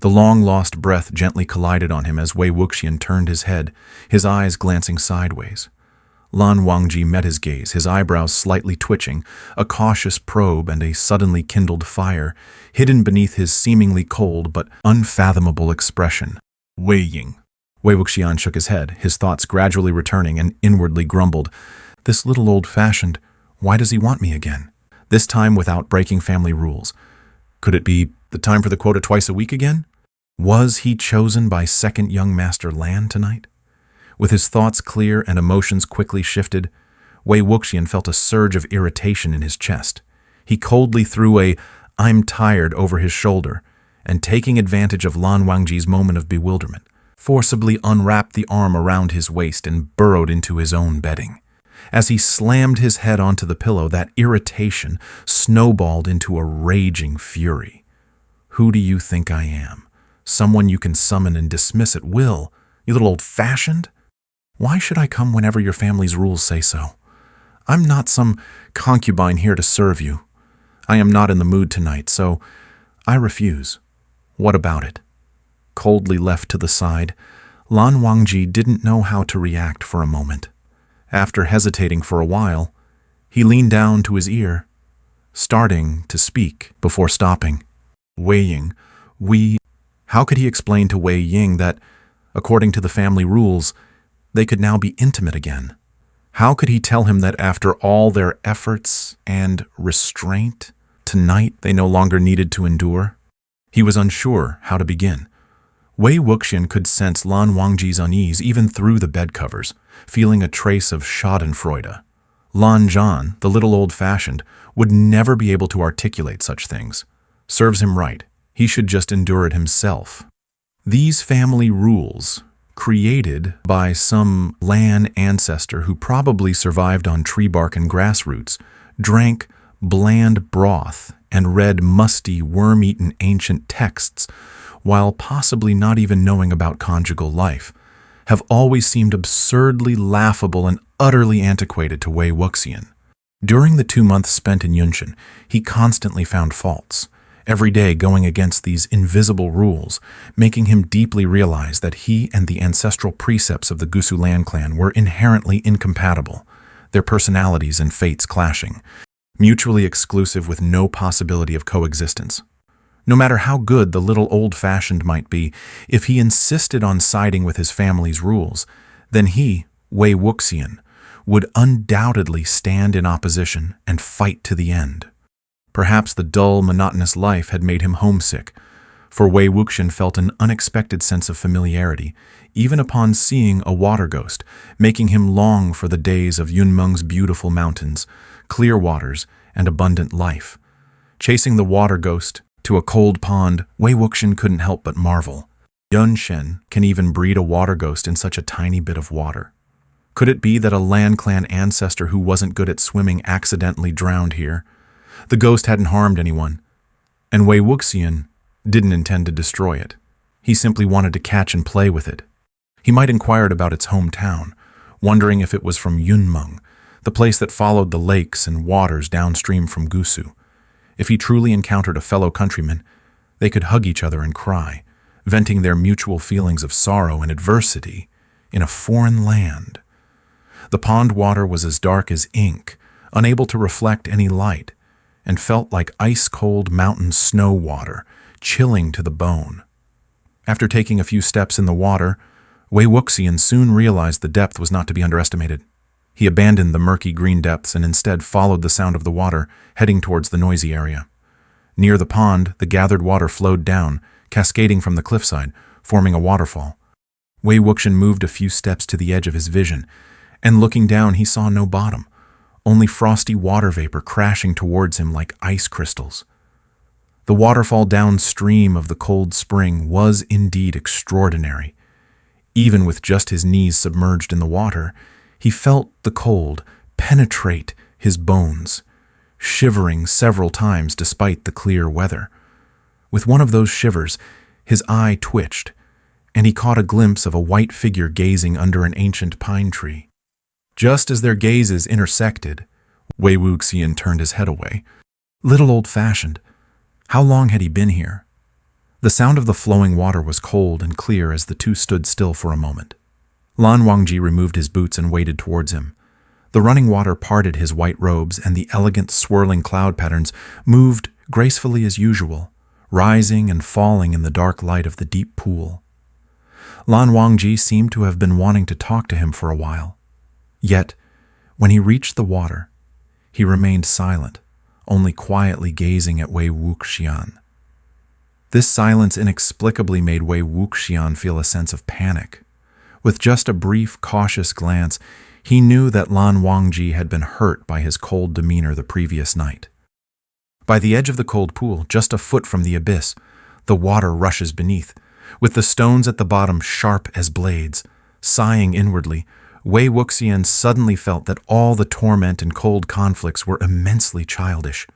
The long-lost breath gently collided on him as Wei Wuxian turned his head, his eyes glancing sideways. Lan Wangji met his gaze, his eyebrows slightly twitching, a cautious probe and a suddenly kindled fire, hidden beneath his seemingly cold but unfathomable expression. Wei Ying. Wei Wuxian shook his head, his thoughts gradually returning, and inwardly grumbled. This little old-fashioned, why does he want me again? This time without breaking family rules. Could it be the time for the quota twice a week again? Was he chosen by second young master Lan tonight? With his thoughts clear and emotions quickly shifted, Wei Wuxian felt a surge of irritation in his chest. He coldly threw a "I'm tired" over his shoulder, and taking advantage of Lan Wangji's moment of bewilderment, forcibly unwrapped the arm around his waist and burrowed into his own bedding. As he slammed his head onto the pillow, that irritation snowballed into a raging fury. Who do you think I am? Someone you can summon and dismiss at will, you little old-fashioned? Why should I come whenever your family's rules say so? I'm not some concubine here to serve you. I am not in the mood tonight, so I refuse. What about it? Coldly left to the side, Lan Wangji didn't know how to react for a moment. After hesitating for a while, he leaned down to his ear, starting to speak before stopping. Wei Ying, How could he explain to Wei Ying that, according to the family rules, they could now be intimate again? How could he tell him that after all their efforts and restraint, tonight they no longer needed to endure? He was unsure how to begin. Wei Wuxian could sense Lan Wangji's unease even through the bed covers, feeling a trace of schadenfreude. Lan Zhan, the little old-fashioned, would never be able to articulate such things. Serves him right. He should just endure it himself. These family rules, created by some Lan ancestor who probably survived on tree bark and grass roots, drank bland broth and read musty, worm-eaten ancient texts, while possibly not even knowing about conjugal life, have always seemed absurdly laughable and utterly antiquated to Wei Wuxian. During the 2 months spent in Yunxian, he constantly found faults, every day going against these invisible rules, making him deeply realize that he and the ancestral precepts of the Gusu Lan clan were inherently incompatible, their personalities and fates clashing, mutually exclusive with no possibility of coexistence. No matter how good the little old-fashioned might be, if he insisted on siding with his family's rules, then he, Wei Wuxian, would undoubtedly stand in opposition and fight to the end. Perhaps the dull, monotonous life had made him homesick, for Wei Wuxian felt an unexpected sense of familiarity, even upon seeing a water ghost, making him long for the days of Yunmeng's beautiful mountains, clear waters, and abundant life. Chasing the water ghost to a cold pond, Wei Wuxian couldn't help but marvel. Yunxian can even breed a water ghost in such a tiny bit of water. Could it be that a Lan clan ancestor who wasn't good at swimming accidentally drowned here? The ghost hadn't harmed anyone, and Wei Wuxian didn't intend to destroy it. He simply wanted to catch and play with it. He might inquired about its hometown, wondering if it was from Yunmeng, the place that followed the lakes and waters downstream from Gusu. If he truly encountered a fellow countryman, they could hug each other and cry, venting their mutual feelings of sorrow and adversity in a foreign land. The pond water was as dark as ink, unable to reflect any light, and felt like ice-cold mountain snow water, chilling to the bone. After taking a few steps in the water, Wei Wuxian soon realized the depth was not to be underestimated. He abandoned the murky green depths and instead followed the sound of the water, heading towards the noisy area. Near the pond, the gathered water flowed down, cascading from the cliffside, forming a waterfall. Wei Wuxian moved a few steps to the edge of his vision, and looking down he saw no bottom, only frosty water vapor crashing towards him like ice crystals. The waterfall downstream of the cold spring was indeed extraordinary. Even with just his knees submerged in the water, he felt the cold penetrate his bones, shivering several times despite the clear weather. With one of those shivers, his eye twitched, and he caught a glimpse of a white figure gazing under an ancient pine tree. Just as their gazes intersected, Wei Wuxian turned his head away. Little old-fashioned. How long had he been here? The sound of the flowing water was cold and clear as the two stood still for a moment. Lan Wangji removed his boots and waded towards him. The running water parted his white robes, and the elegant swirling cloud patterns moved gracefully as usual, rising and falling in the dark light of the deep pool. Lan Wangji seemed to have been wanting to talk to him for a while. Yet, when he reached the water, he remained silent, only quietly gazing at Wangxian. This silence inexplicably made Wangxian feel a sense of panic. With just a brief, cautious glance, he knew that Lan Wangji had been hurt by his cold demeanor the previous night. By the edge of the cold pool, just a foot from the abyss, the water rushes beneath, with the stones at the bottom sharp as blades. Sighing inwardly, Wangxian suddenly felt that all the torment and cold conflicts were immensely childish.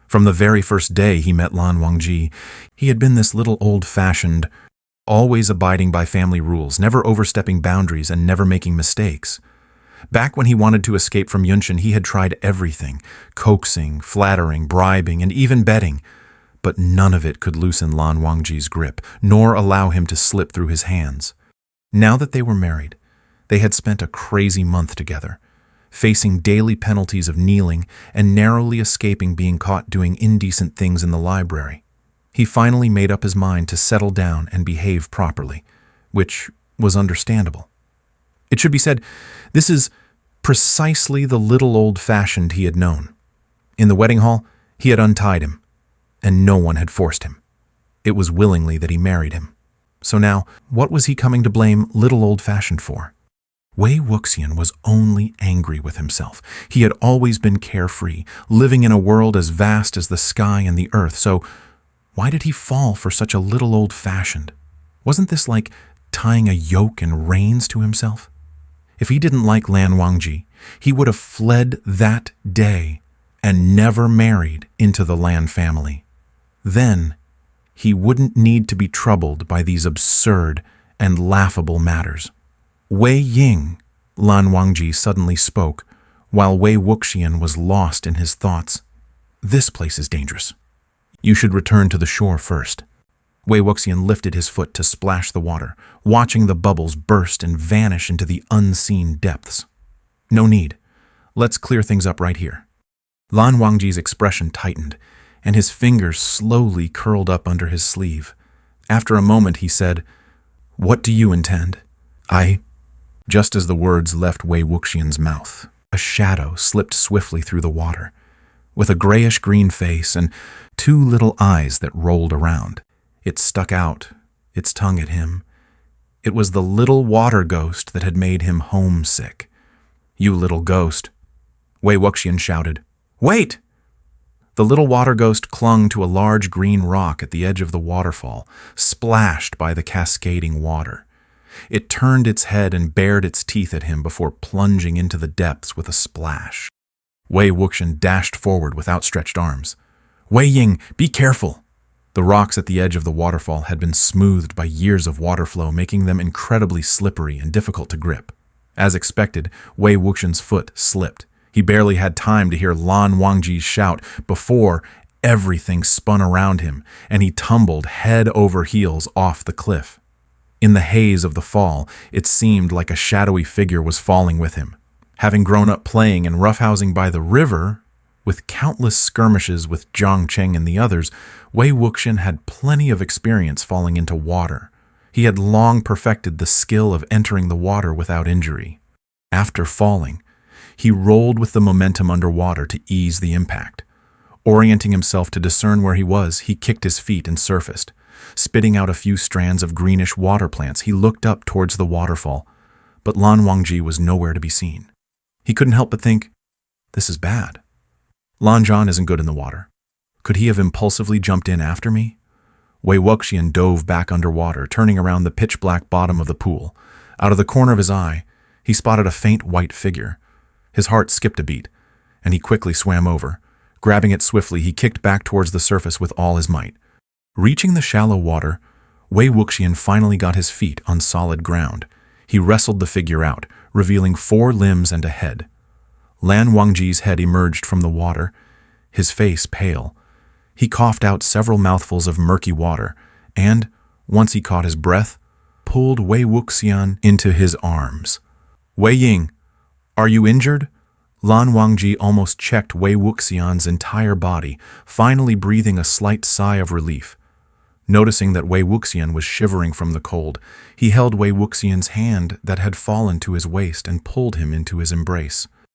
From the very first day he met Lan Wangji, he had been this little old-fashioned, always abiding by family rules, never overstepping boundaries and never making mistakes. Back when he wanted to escape from Yunshan, he had tried everything, coaxing, flattering, bribing, and even betting, but none of it could loosen Lan Wangji's grip, nor allow him to slip through his hands. Now that they were married, they had spent a crazy month together, facing daily penalties of kneeling and narrowly escaping being caught doing indecent things in the library. He finally made up his mind to settle down and behave properly, which was understandable. It should be said, this is precisely the little old-fashioned he had known. In the wedding hall, he had untied him, and no one had forced him. It was willingly that he married him. So now, what was he coming to blame little old-fashioned for? Wangxian was only angry with himself. He had always been carefree, living in a world as vast as the sky and the earth, so why did he fall for such a little old-fashioned? Wasn't this like tying a yoke and reins to himself? If he didn't like Lan Wangji, he would have fled that day and never married into the Lan family. Then, he wouldn't need to be troubled by these absurd and laughable matters. Ying, Lan Wangji suddenly spoke, while Wangxian was lost in his thoughts. This place is dangerous. You should return to the shore first. Wangxian lifted his foot to splash the water, watching the bubbles burst and vanish into the unseen depths. No need. Let's clear things up right here. Lan Wangji's expression tightened, and his fingers slowly curled up under his sleeve. After a moment, he said, "What do you intend?" Just as the words left Wangxian's mouth, a shadow slipped swiftly through the water, with a grayish-green face and two little eyes that rolled around. It stuck out, its tongue at him. It was the little water ghost that had made him homesick. "You little ghost," Wangxian shouted. "Wait!" The little water ghost clung to a large green rock at the edge of the waterfall, splashed by the cascading water. It turned its head and bared its teeth at him before plunging into the depths with a splash. Wangxian dashed forward with outstretched arms. "Ying, be careful!" The rocks at the edge of the waterfall had been smoothed by years of water flow, making them incredibly slippery and difficult to grip. As expected, Wangxian's foot slipped. He barely had time to hear Lan Wangji's shout before everything spun around him, and he tumbled head over heels off the cliff. In the haze of the fall, it seemed like a shadowy figure was falling with him. Having grown up playing and roughhousing by the river, with countless skirmishes with Zhang Cheng and the others, Wangxian had plenty of experience falling into water. He had long perfected the skill of entering the water without injury. After falling, he rolled with the momentum underwater to ease the impact. Orienting himself to discern where he was, he kicked his feet and surfaced. Spitting out a few strands of greenish water plants, he looked up towards the waterfall, but Lan Wangji was nowhere to be seen. He couldn't help but think, this is bad. Lan Zhan isn't good in the water. Could he have impulsively jumped in after me? Wangxian dove back underwater, turning around the pitch-black bottom of the pool. Out of the corner of his eye, he spotted a faint white figure. His heart skipped a beat, and he quickly swam over. Grabbing it swiftly, he kicked back towards the surface with all his might. Reaching the shallow water, Wangxian finally got his feet on solid ground. He wrestled the figure out, revealing 4 limbs and a head. Lan Wangji's head emerged from the water, his face pale. He coughed out several mouthfuls of murky water, and, once he caught his breath, pulled Wei Wuxian into his arms. "Wei Ying, are you injured?" Lan Wangji almost checked Wei Wuxian's entire body, finally breathing a slight sigh of relief. Noticing that Wei Wuxian was shivering from the cold, he held Wei Wuxian's hand that had fallen to his waist and pulled him into his embrace.